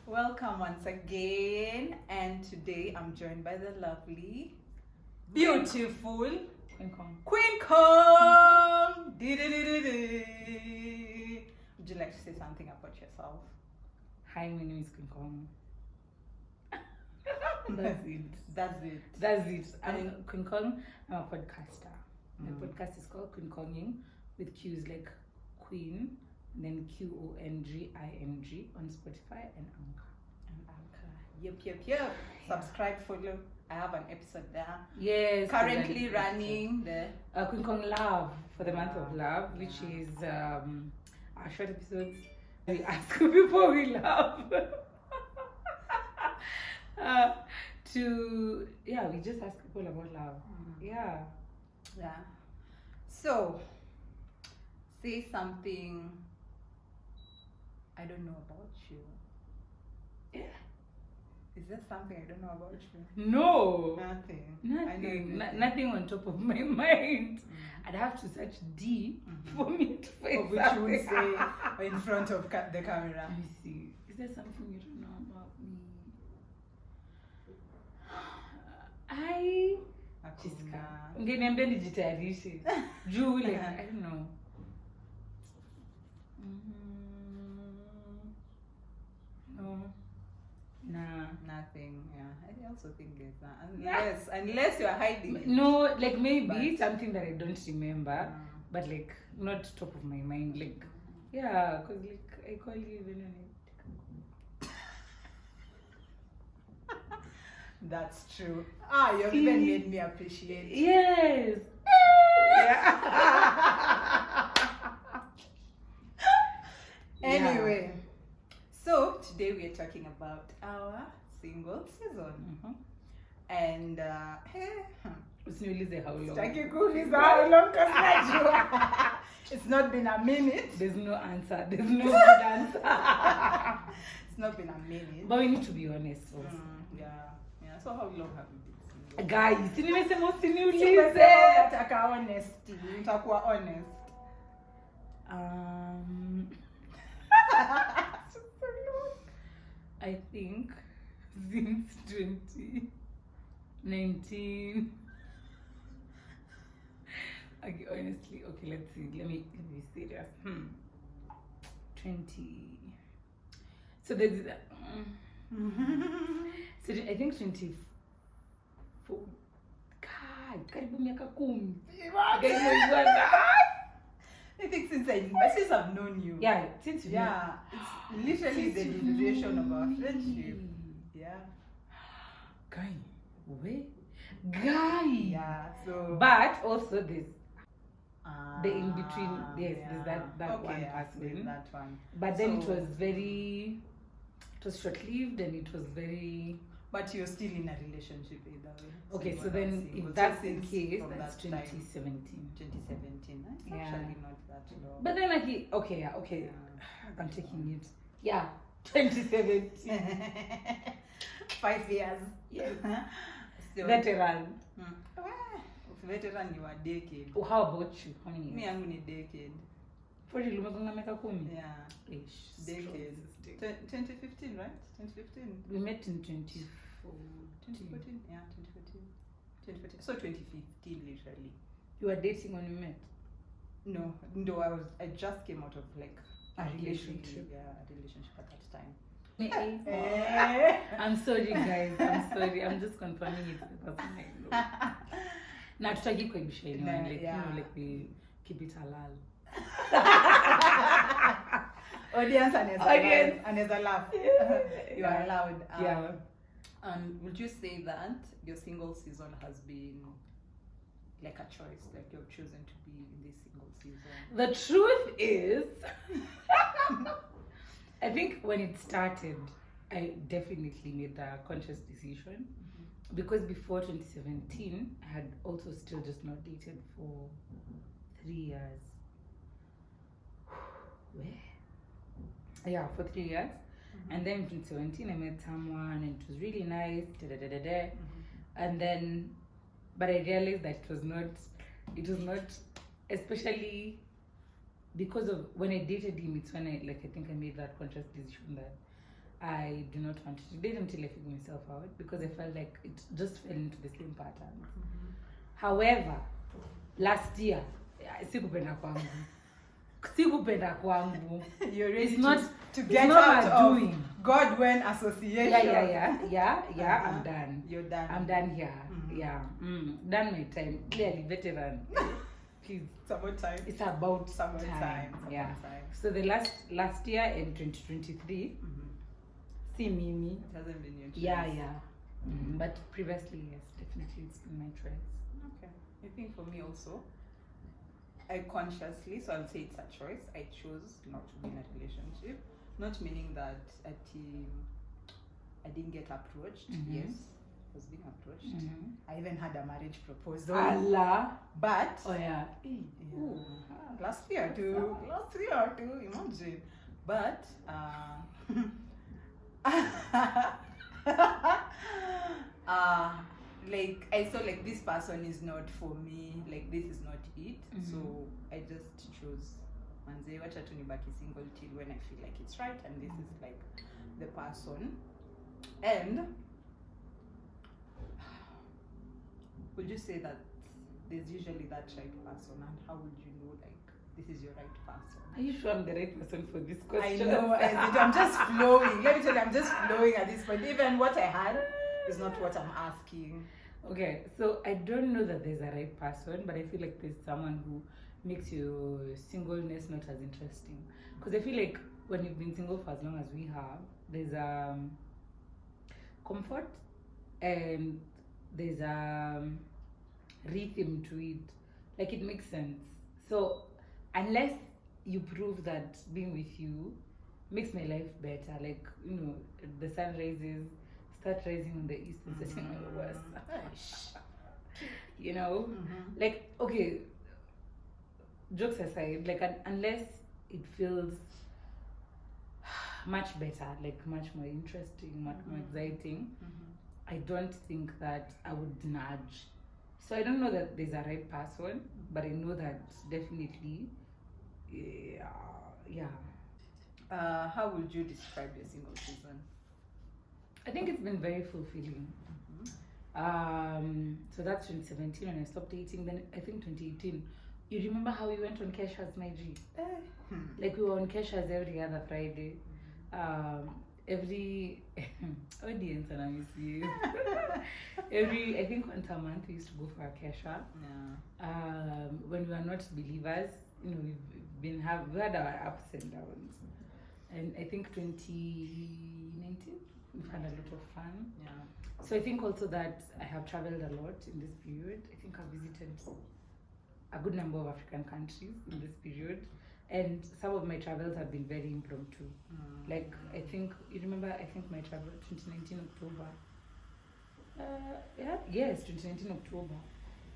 Welcome once again, and today I'm joined by the lovely, beautiful QueenQong. QueenQong. Would you like to say something about yourself? Hi, my name is QueenQong. That's it. That's it. I'm QueenQong. I'm a podcaster. My podcast is called QueenQonging, with Q's like Queen, then QONGING on Spotify and Anchor. Yep. Subscribe, follow. I have an episode there. Yes. Currently running the QueenQong Love for the month of love, which is our short episodes. We ask people we love. We just ask people about love. Yeah. So, say something I don't know about you. Yeah. Is there something I don't know about you? No. Nothing. Nothing on top of my mind. I'd have to search deep for me to find Which you would something. say in front of the camera. Let me see. Is there something you don't know about me? Jiska. Ungeniambia nijitayarishe. Juu like, I don't know. No. Nah. Nothing. Yeah, I also think there's that. Unless you're hiding it. No, like maybe something that I don't remember, but like not top of my mind. Like, yeah, because like I call you even when That's true. You even made me appreciate it. Yes. Anyway, so today we are talking about our single season. And Usiniulize how long. sitaki kuuliza how long because najua it's not been a minute. There's no answer. There's no good answer. It's not been a minute. But we need to be honest also. Yeah. So how long have you been single? Guys, nimesema usiniulize. Nimesema nataka honesty. Nitakuwa honest. I think since 2019. Okay, honestly, let's see. Let me be serious. 20. So there's so I think 24. God, karibu miaka 10. I think since I've known you. Yeah, since it's literally the duration of our friendship. Yeah. Guy. Yeah. So. But also this. The in between. Yes, there's that one person. That one. But then it was short lived and it was very. But you're still in a relationship either way. Okay, so then if that's the case, that's 2017. 2017, eh? Actually not that long. But then okay. I'm taking it. Yeah, 2017. 5 years. Yes. Veteran. Veteran, you are decade. Oh, how about you? How many years? Me, I'm in a decade. For you, miaka 10? Yeah. Decade. 2015, right? 2015. We met in 2014. 2014? Yeah, 2014. So 2015, literally. You were dating when we met? No, I just came out of like a relationship. Yeah, a relationship at that time. I'm sorry, guys. I'm sorry. I'm just confirming it because I know. Now, tutaki kuibisha like we keep it halal. Audience and as a laugh. You are allowed. Would you say that your single season has been like a choice, like you've chosen to be in this single season? The truth is, I think when it started, I definitely made a conscious decision. Because before 2017, I had also still just not dated for 3 years. Yeah, for 3 years. And then in 2017, I met someone and it was really nice. And then, but I realized that it was not, especially because of when I dated him, it's when I think I made that conscious decision that I do not want to date until I figure myself out because I felt like it just fell into the same pattern. However, last year, sikupenda kwangu. You're ready It's not to get not out my of doing. God-when association. Yeah. I'm done. You're done. I'm done here. Yeah. Done my time. Clearly, veteran. Please. Summertime. It's about Summertime. Yeah. So the last year in 2023, see Mimi. It hasn't been your choice. Yeah. But previously, yes, definitely it's been my choice. Okay. I think for me also, I consciously, so I'll say it's a choice. I chose not to be in a relationship. Not meaning that I didn't get approached. Yes, I was being approached. I even had a marriage proposal. Allah. But Oh yeah. last year too, imagine. But like I saw like this person is not for me, like this is not it. So I just chose manze wacha tu nibaki single till when I feel like it's right and this is like the person. And would you say that there's usually that right person, and how would you know like this is your right person? Are you sure I'm the right person for this question? I know, I'm just flowing. Let me tell you, I'm just flowing at this point. Even what I had is not what I'm asking. Okay, so I don't know that there's a right person, but I feel like there's someone who makes your singleness not as interesting. Because I feel like when you've been single for as long as we have, there's comfort and there's rhythm to it. Like it makes sense. So unless you prove that being with you makes my life better, like the sun rises, start rising on the east and setting on the west. Like okay, jokes aside, like unless it feels much better, like much more interesting, much more exciting, I don't think that I would nudge. So I don't know that there's a right person, but I know that definitely, yeah. How would you describe your single season? I think it's been very fulfilling. So that's 2017 when I stopped dating. Then I think 2018. You remember how we went on Kesha's, my G? Like we were on Kesha's every other Friday. Every audience, and I miss you. I think once a month we used to go for a Kesha. Yeah. When we were not believers, we had our ups and downs. And I think 2019 we've had a lot of fun. Yeah. So I think also that I have traveled a lot in this period. I think I've visited a good number of African countries in this period. And some of my travels have been very impromptu. Like, I think my travel, 2019 October. 2019 October.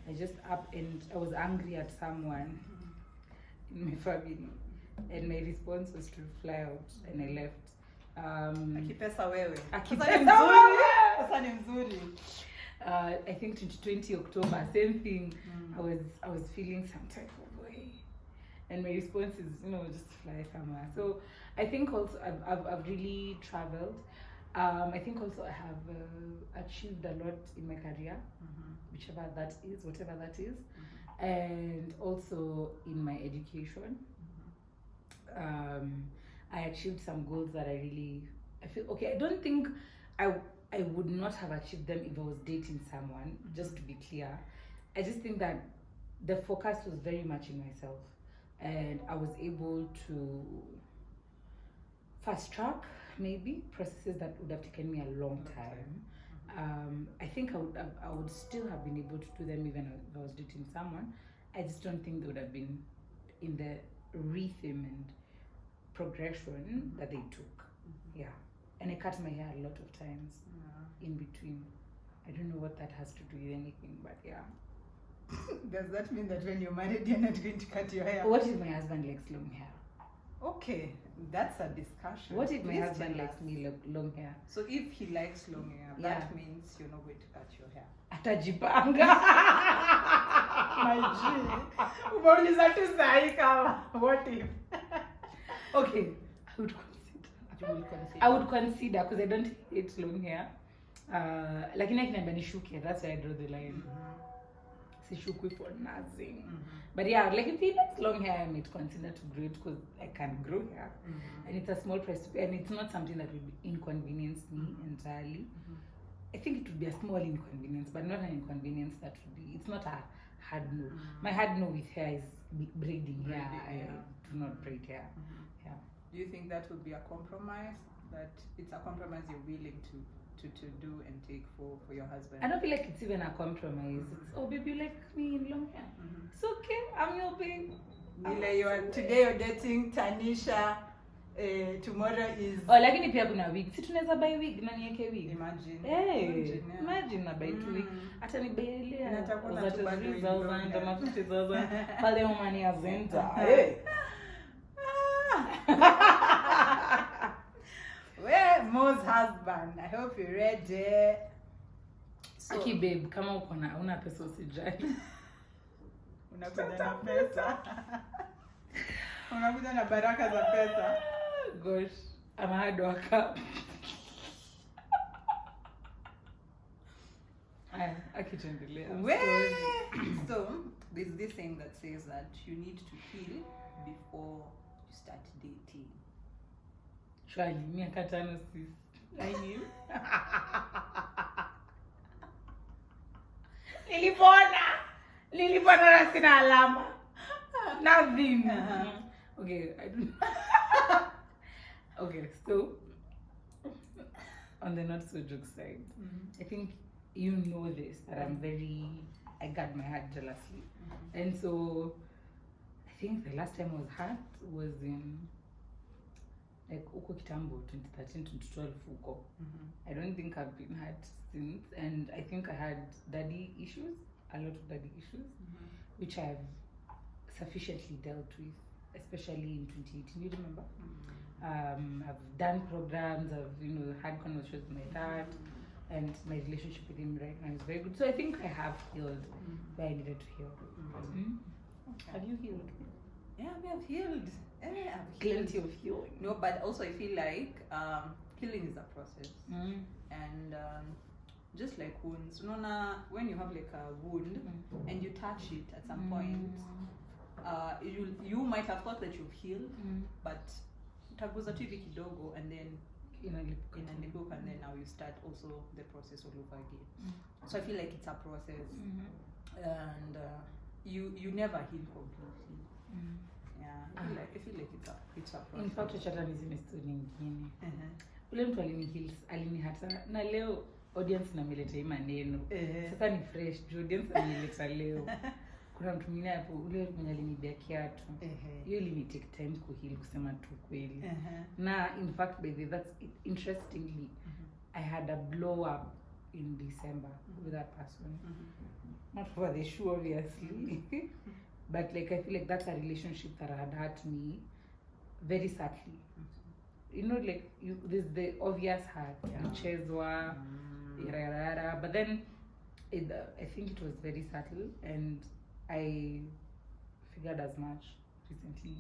I just up and I was angry at someone in my family. And my response was to fly out and I left. Akipesa wewe. Pesa ni mzuri. I think 2020 October, same thing. I was feeling some type of way. And my response is, just fly somewhere. So I think also I've really traveled. I think also I have achieved a lot in my career, whatever that is, and also in my education. I achieved some goals that I feel okay. I don't think I would not have achieved them if I was dating someone, just to be clear. I just think that the focus was very much in myself. And I was able to fast track maybe processes that would have taken me a long time. I think I would still have been able to do them even if I was dating someone. I just don't think they would have been in the rhythm and progression that they took. Yeah. And I cut my hair a lot of times in between. I don't know what that has to do with anything, but yeah. Does that mean that when you're married, you're not going to cut your hair? What if my husband likes long hair? Okay, that's a discussion. What if my husband likes me long hair? So if he likes long hair, that means you're not going to cut your hair. Atajipanga. My G. Umeuliza tu sahi kama. What if? Okay, I would consider. You will consider. I would consider because I don't hate long hair. Lakini akiniambia nishuke, that's where I draw the line. Sishukwi for nothing. But yeah, like if he likes long hair, I might consider to grow it because I can grow hair. And it's a small price to pay, and it's not something that would inconvenience me entirely. I think it would be a small inconvenience, but not an inconvenience that would be, it's not a hard no. My hard no with hair is braiding hair. I do not braid hair. Yeah. Do you think that would be a compromise? That it's a compromise you're willing to do and take for your husband? I don't feel like it's even a compromise. It's, oh baby, you like me in long hair. It's okay, I'm your babe. Today you're dating Tanisha. Tomorrow is... Oh, lakini pia kuna wig. Si tunaweza buy wig na niweke wig. Imagine. Imagine na buy two wig. Hata ni buy ile. Natakuwa na tu bado 3,000 ama 50,000. Pale umani ya Zenta. Where Mo's husband? I hope you're ready. So, okay babe, kama uko na una pesa usijali. Unakuja na pesa. Unakuja na baraka za pesa. Gosh, I'm a hard worker. So, there's this saying that says that you need to heal before you start dating. Surely, miaka 5 sis. I heal. Nilipona na sina alama. Nothing. Okay, I don't. Okay, so on the not so joke side, I think you know this that I guard my heart jealously, and so I think the last time I was hurt was in like uko kitambo 2013 2012 uko. I don't think I've been hurt since, and I think I had daddy issues, a lot of daddy issues, which I've sufficiently dealt with, especially in 2018. You remember? I've done programs, I've had conversations with my dad, and my relationship with him right now is very good. So I think I have healed where I needed to heal. Okay. Have you healed? Yeah, we have healed. Plenty of healing. No, but also I feel like healing is a process, and just like wounds, when you have like a wound and you touch it at some point, you might have thought that you've healed, but utaguza tu hivi kidogo and then inalipuka, and then now you start also the process all over again. So I feel like it's a process, and you never heal completely. Yeah, I feel like it's a process. In fact, chata nizime story nyingine. Ule mtu alinihata na leo audience nameleta hii maneno. Sasa ni fresh, audience nameleta leo. Kuna mtu mwingine hapo ule mwenye alinibia kiatu. Hiyo ili take time kuheal kusema tu kweli. Na in fact by the that's interestingly I had a blow up in December with that person. Not for the shoe obviously. But like I feel like that's a relationship that had hurt me very sadly. Like there's the obvious hurt, mchezwa, but then I think it was very subtle, and I figured as much recently.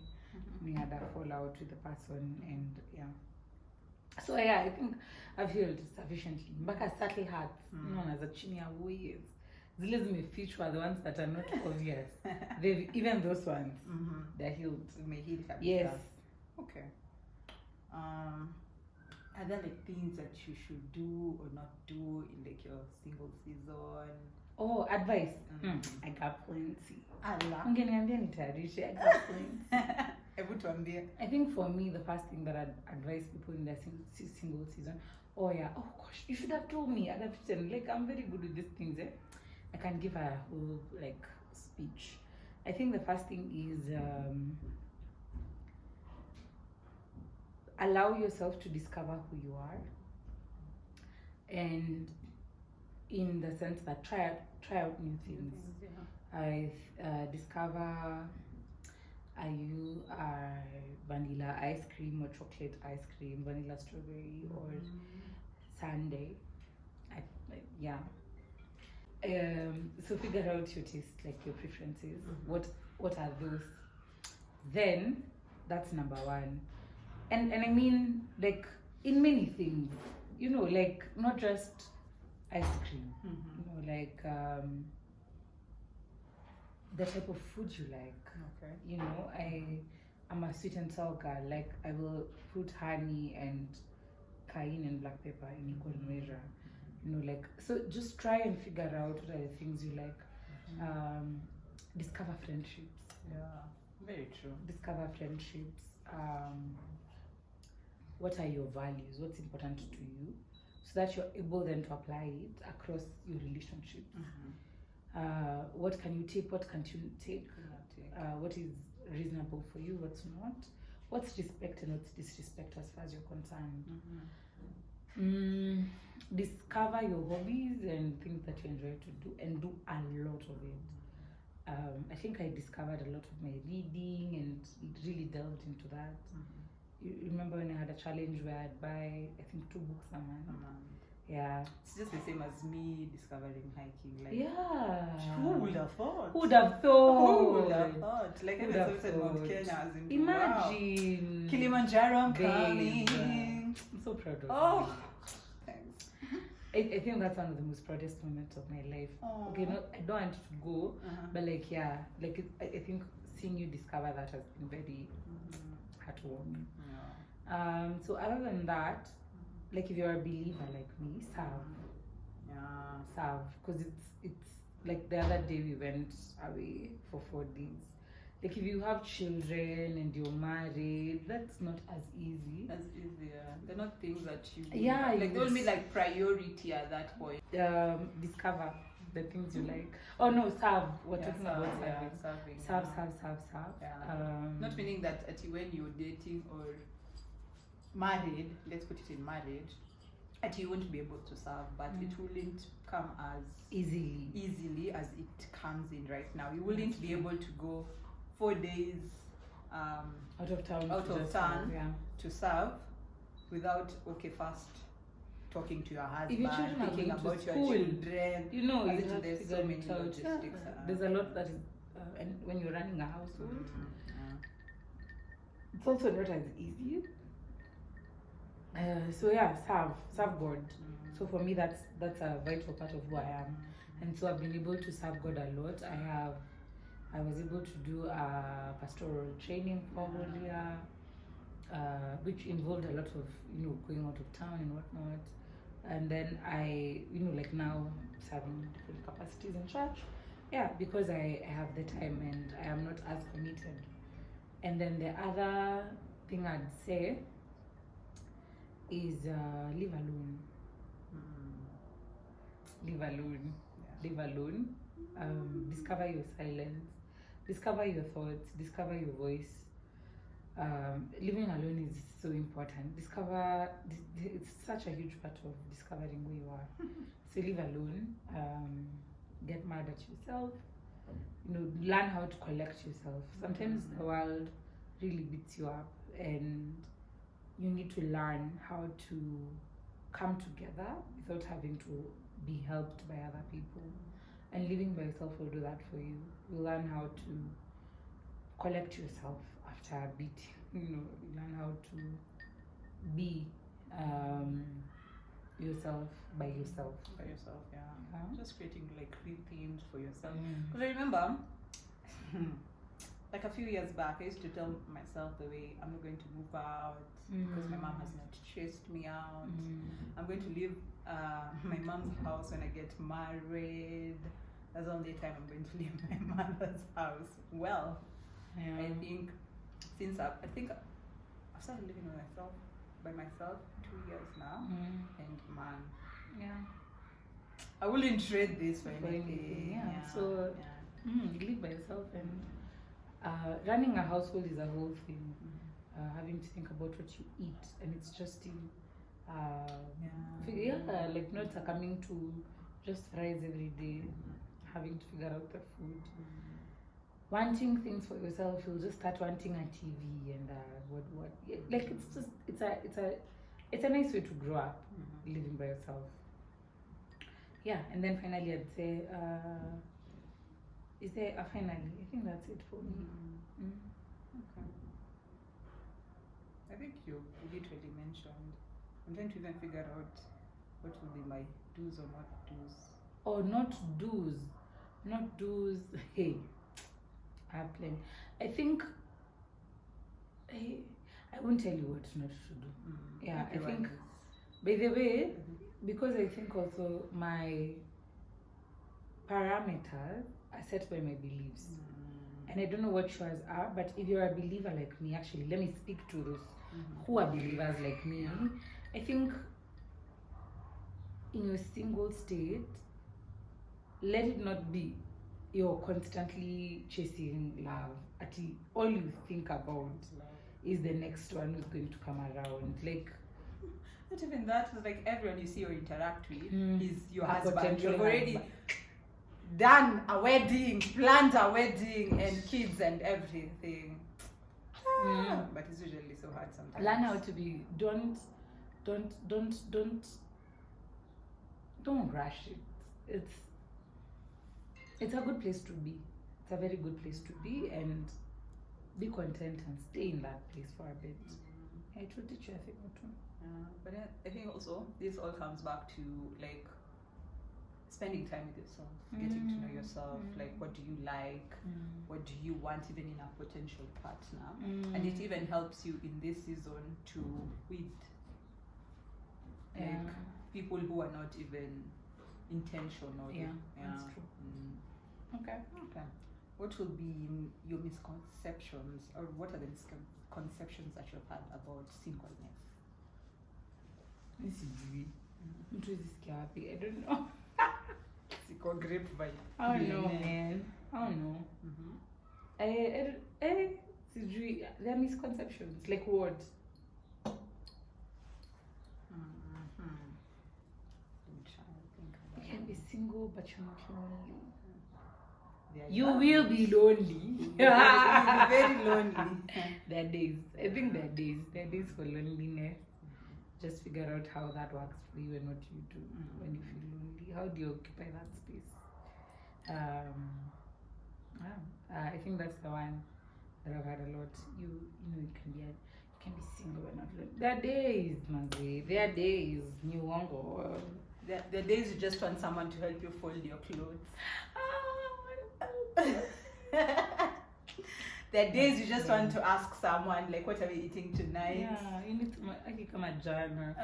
We had a fallout with the person, and so I think I've healed sufficiently. Mpaka subtle hurts, as a chini ya ways. Zile zimefichwa, the ones that are not obvious. Even those ones, they're healed. May heal. Yes. Okay. Are there like things that you should do or not do in like your single season? Oh, advice. I got plenty. Ungeniambia nitayarishe. I got plenty. I think for me, the first thing that I'd advise people in their single season, oh gosh, you should have told me. I'd have written, like, I'm very good with these things. I can give a whole like speech. I think the first thing is allow yourself to discover who you are, and in the sense that try out new things. I discover, are you vanilla ice cream or chocolate ice cream, vanilla strawberry or sundae? So figure out your taste, like your preferences. What are those? Then that's number one. and I mean, like, in many things, you know, like, not just ice cream, you know, like, the type of food you like. Okay. You know, I'm a sweet and sour girl. Like, I will put honey and cayenne and black pepper in equal measure. You know, like, so just try and figure out what are the things you like. Discover friendships. Yeah, very true. Discover friendships. What are your values? What's important to you? So that you're able then to apply it across your relationships. What can you take? What can't you take? What is reasonable for you? What's not? What's respect and what's disrespect as far as you're concerned? Discover your hobbies and things that you enjoy to do, and do a lot of it. I think I discovered a lot of my reading and it really delved into that. You remember when I had a challenge where I'd buy, I think, 2 books a month? Yeah. It's just the same as me discovering hiking. Like, yeah. Who would have thought? Who would have thought? Who would have thought? Like, when I said Mount Kenya, as in, imagine. Wow. Kilimanjaro, I'm Babe. coming. I'm so proud of Oh, you. thanks. I think that's one of the most proudest moments of my life. Aww. Okay, no, I don't want to go, but like, yeah, like, I think seeing you discover that has been very heartwarming. Yeah. So other than that, like, if you're a believer like me, serve. Yeah. Serve, because it's like the other day we went away for 4 days. Like, if you have children and you're married, that's not as easy. That's easier. They're not things that you Yeah, like. They will be like priority at that point. Discover the things you like. Oh no, serve. We're talking about serving. Serve. Yeah. Not meaning that when you're dating or married, let's put it in marriage, that you won't be able to serve, but it wouldn't come as easily as it comes in right now. You wouldn't be able to go 4 days out of town yeah. to serve without first talking to your husband, if your children thinking about your children. You know, you have to there's figure so many it out. logistics. There's a lot that is, and when you're running a household, it's also not as easy. So yeah, serve God. So for me, that's a vital part of who I am, and so I've been able to serve God a lot. I was able to do a pastoral training for a whole year, which involved a lot of going out of town and whatnot. And then I like now serving different capacities in church, yeah, because I have the time and I am not as committed. And then the other thing I'd say is live alone. Live alone. Yeah. Live alone. Discover your silence. Discover your thoughts. Discover your voice. Living alone is so important. It's such a huge part of discovering who you are. So live alone. Get mad at yourself. Learn how to collect yourself. Sometimes the world really beats you up, and you need to learn how to come together without having to be helped by other people. And living by yourself will do that for you. You learn how to collect yourself after a beat. You learn how to be yourself by yourself. By yourself, yeah. Just creating like themes for yourself. Mm. Because I remember, like a few years back, I used to tell myself the way I'm not going to move out because my mom has not chased me out. I'm going to leave my mom's house when I get married. That's the only time I'm going to leave my mother's house. Well, I think I've started living by myself 2 years now, and man, I wouldn't trade this for anything. Yeah. So you live by yourself, and running a household is a whole thing. Having to think about what you eat, and it's just in like not succumbing to just fries every day. Having to figure out the food. Wanting things for yourself, you'll just start wanting a TV and what. Like it's a nice way to grow up, living by yourself. Yeah, and then finally I'd say, is there a finally? I think that's it for me. Okay. I think you literally mentioned. I'm trying to even figure out what will be my do's or not do's. Or not do's. Not do's. Hey, I have plenty. I think I won't tell you what not to do. Yeah, I think. By the way, because I think also my parameters are set by my beliefs. And I don't know what yours are, but if you're a believer like me, actually, let me speak to those who are believers like me. I think in your single state, let it not be you're constantly chasing love. All you think about is the next one who's going to come around. Like, not even that, it's like everyone you see or interact with is your husband. potential You've already husband. done a wedding, planned a wedding, and kids and everything. But it's usually so hard sometimes. Learn how to be. Don't rush it. It's a good place to be. It's a very good place to be, and be content and stay in that place for a bit. I should teach you a thing or two. But I think also this all comes back to like spending time with yourself, getting to know yourself. Like, what do you like? What do you want, even in a potential partner? And it even helps you in this season to weed like people who are not even intentional. Yeah, that's true. Okay. What will be your misconceptions, or what are the misconceptions that you've had about singleness? This is really. I don't know. I don't know, man. I don't know. There are misconceptions. Like what? You can be single, but you're not lonely. You will be lonely. You'll be very lonely. There are days. I think there are days. There are days for loneliness. Just figure out how that works for you and what you do when you feel lonely. How do you occupy that space? I think that's the one that I've had a lot. You can be single but not lonely. There are days, Manzi. There are days. New wango. There are days you just want someone to help you fold your clothes. There are days you just want to ask someone, like, what are we eating tonight? Yeah, you need to come at Jana.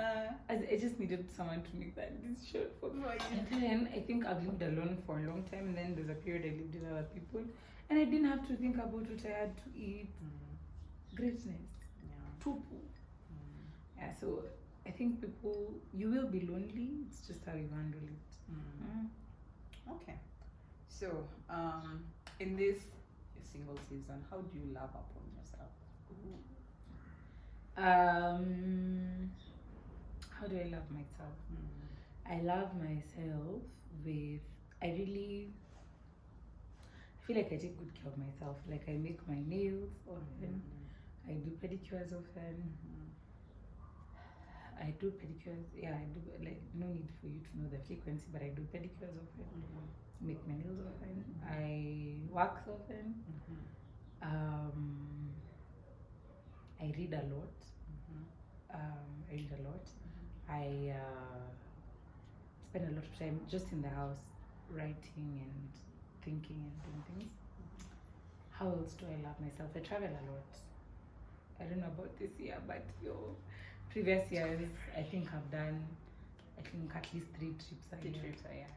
I just needed someone to make that decision for me. And then I think I've lived alone for a long time, and then there's a period I lived with other people, and I didn't have to think about what I had to eat. Greatness. Tupu. Yeah, so I think you will be lonely, it's just how you handle it. Okay. So, in this single season, how do you love upon yourself? How do I love myself? I love myself with, I feel like I take good care of myself. Like, I make my nails often, I do pedicures often, I do pedicures, I do, like, no need for you to know the frequency, but I do pedicures often, make my nails often, I wax often, I read a lot, I spend a lot of time just in the house writing and thinking and doing things. How else do I love myself? I travel a lot. I don't know about this year, but previous years, I think I've done, at least 3 trips a year. 3 trips a year.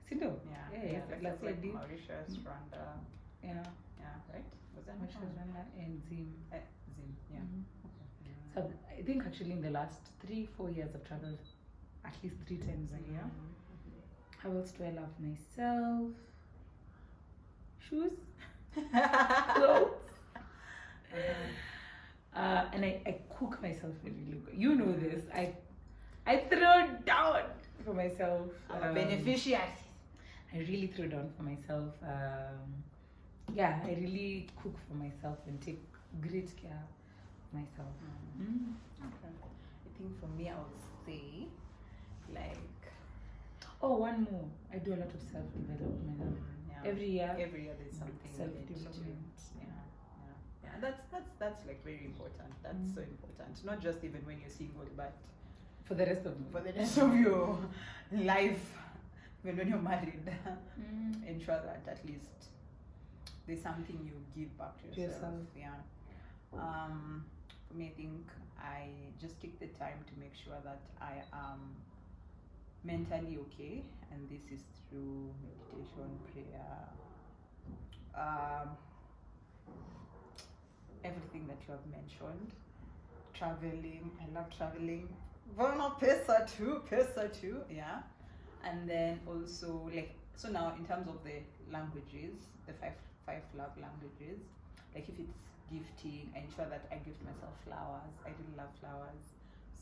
Single? Yeah. Last year I did. Mauritius, Rwanda. Yeah, Right? Was that Mauritius, Rwanda, and Zim. Zim, yeah. So I think actually in the last 3-4 years I've traveled at least 3 times a year. How else do I love myself? Shoes, clothes. And I cook myself really good. You know this. I throw down for myself. I'm a beneficiary. I really throw down for myself. I really cook for myself and take great care of myself. Okay. I think for me, I would say, like... Oh, one more. I do a lot of self-development. Every year there's something self-development. and that's like very important. That's so important. Not just even when you're single, but for the rest of your life, when you're married. Ensure that at least there's something you give back to yourself. Yeah. For me, I think I just take the time to make sure that I am mentally okay, and this is through meditation, prayer, everything that you have mentioned. Traveling, I love traveling. Pesa too, yeah. And then also so now in terms of the languages, the five love languages, like if it's gifting, I ensure that I gift myself flowers. I really love flowers.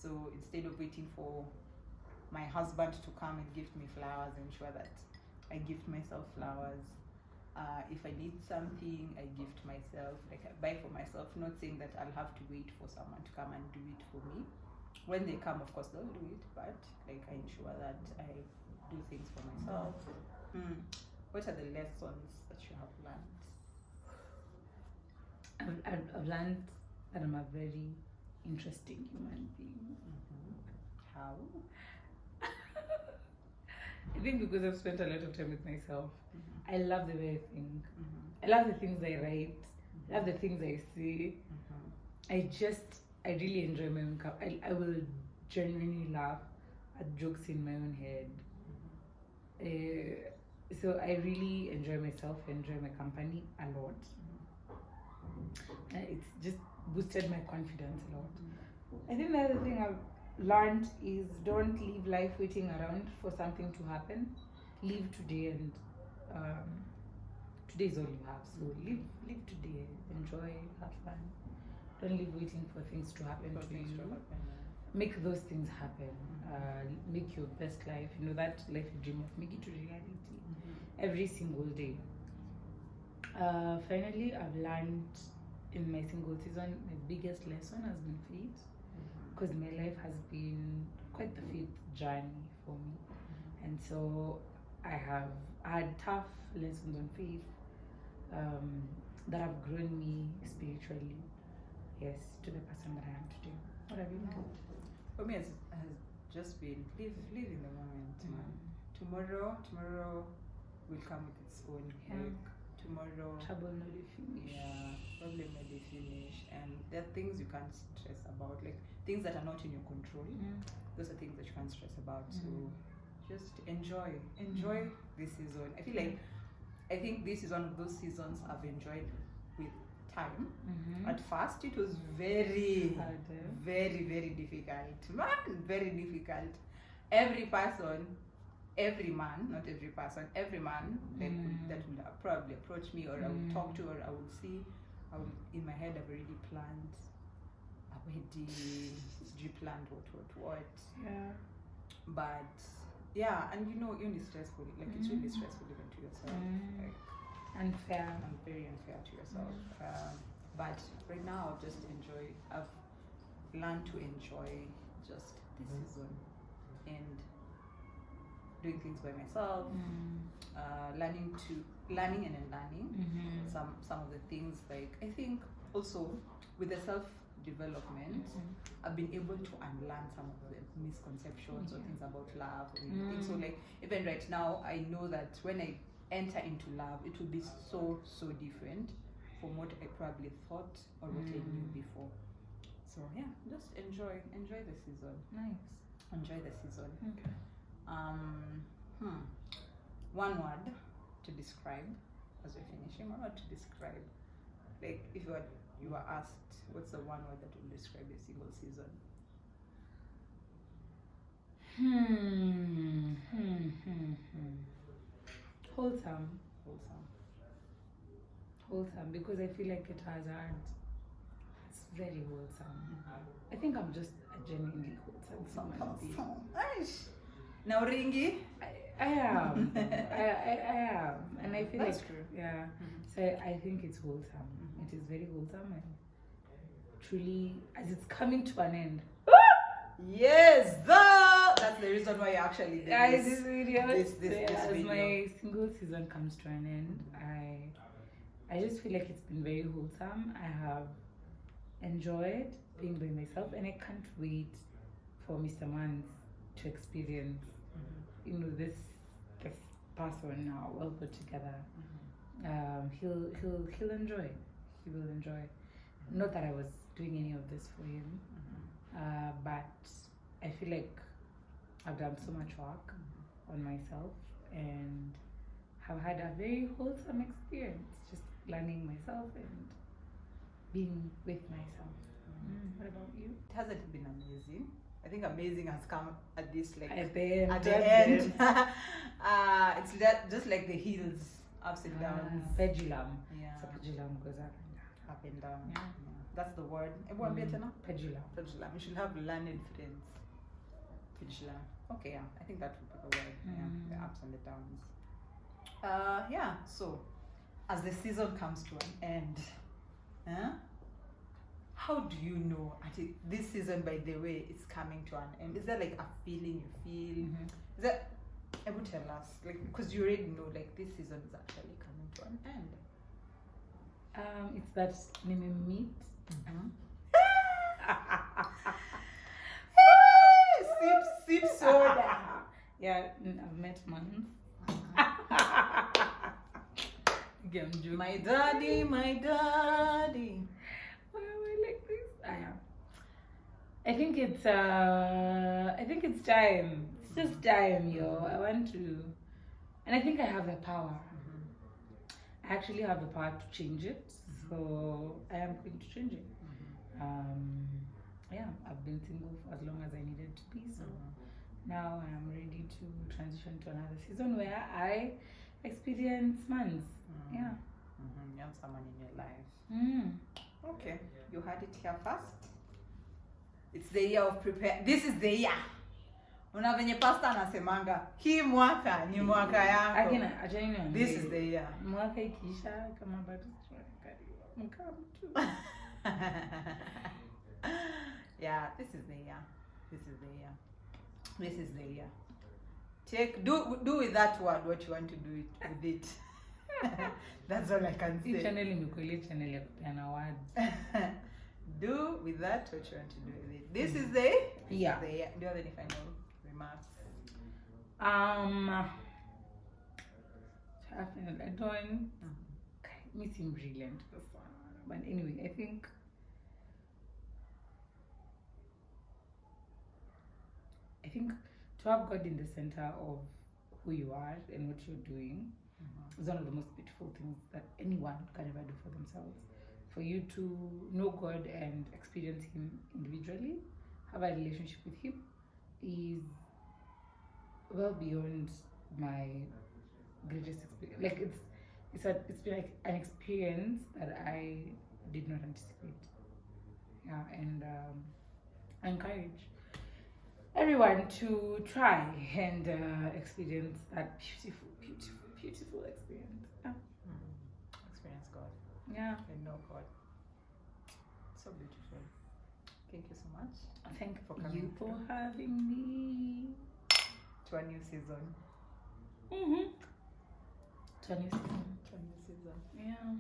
So instead of waiting for my husband to come and gift me flowers, I ensure that I gift myself flowers. If I need something, I gift myself. Like I buy for myself, not saying that I'll have to wait for someone to come and do it for me. When they come, of course, they'll do it, but like I ensure that I do things for myself. What are the lessons that you have learned? I've learned that I'm a very interesting human being. How? I think because I've spent a lot of time with myself. I love the way I think. I love the things I write. I love the things I say. I really enjoy my own I will genuinely laugh at jokes in my own head. So I really enjoy myself, enjoy my company a lot. It's just boosted my confidence a lot. I think the other thing I've learned is don't leave life waiting around for something to happen. Live today, and today is all you have. So live today, enjoy, have fun. Don't live waiting for things to happen to you. Make those things happen. Make your best life. You know, that life you dream of, make it a reality every single day. Finally, I've learned in my single season, my biggest lesson has been faith, because my life has been quite the faith journey for me. And so I have had tough lessons on faith that have grown me spiritually, yes, to the person that I am today. What have you learned? For me, it has just been live in the moment, man. Tomorrow will come with its own. Like, tomorrow, trouble not be finished. Yeah, problem not be finished. And there are things you can't stress about, like things that are not in your control. Those are things that you can't stress about. So just enjoy this season. I think this is one of those seasons I've enjoyed with time. At first it was very very difficult, man, very difficult. Every man that would probably approach me, or I would talk to, or I would see, in my head I've already planned a wedding, planned what. Yeah. But yeah, and even it's stressful. Like it's really stressful even to yourself. Like unfair. And very unfair to yourself. But right now I've learned to enjoy just this season and doing things by myself, learning and unlearning some of the things. Like I think also with the self-development, I've been able to unlearn some of the misconceptions or things about love or anything. So like even right now, I know that when I enter into love, it will be so different from what I probably thought or what I knew before. So yeah, just enjoy the season. Nice. Enjoy the season. Okay. One word to describe, as we're finishing, one word to describe. Like if you were asked, what's the one word that will describe your single season? Wholesome, because I feel like it's very wholesome. I think I'm just a genuinely wholesome being. Now Ringy? I am. I am. And I feel that's like true. Yeah. So I think it's wholesome. It is very wholesome, and truly, as it's coming to an end. Yes, that's the reason why you actually did this video. This video. As my single season comes to an end, I I just feel like it's been very wholesome. I have enjoyed being by myself, and I can't wait for Mr. Mans to experience, this person now well put together. He'll enjoy. He will enjoy. Not that I was doing any of this for him, but I feel like I've done so much work on myself and have had a very wholesome experience, just learning myself and being with myself. What about you? It hasn't been amazing. I think amazing has come at this at the end. It's just like the hills, ups and downs. Pendulum. Yeah. So pendulum goes Up and down. Yeah. That's the word. Everyone better now? Pendulum. Pendulum. You should have learned friends. Pendulum. Okay, yeah. I think that would be the word. Yeah. The ups and the downs. Yeah. So, as the season comes to an end, how do you know this season, by the way, is coming to an end? Is there like a feeling you feel? Is that, I would tell us, like, because you already know, like, this season is actually coming to an end. It's that meet. Sip soda. Yeah, I've met Mans. My daddy. Why are we like this? I think it's time. It's just time, yo. I want to, and I think I have the power. I actually have the power to change it, so I am going to change it. Yeah, I've been single for as long as I needed to be, so now I am ready to transition to another season where I experience Mans. Yeah. You have someone in your life. Okay, you heard it here first. It's the year of prepare. This is the year. Una venye pasta anasemanga, hii mwaka ni mwaka yako. Akina, achani niambie. This is the year. Mwaka ikiisha kama bado tunakariwa. Mkamtu. Yeah, this is the year. This is the year. This is the year. Do with that word what you want to do with it. That's all I can say. Channel imekuwa channel ya kupeana words. Do with that what you want to do with it. This is the year. Do you have any final remarks? I don't missing brilliant person. But anyway, I think to have God in the center of who you are and what you're doing is one of the most beautiful things that anyone can ever do for themselves. For you to know God and experience Him individually, have a relationship with Him, is well beyond my greatest experience. Like it's been like an experience that I did not anticipate. Yeah, and I encourage everyone to try and experience that beautiful experience. Experience God. Yeah. And know God. So beautiful. Thank you so much. Thank for coming. you for having me. To a new season. To a new season. To a new season. Yeah.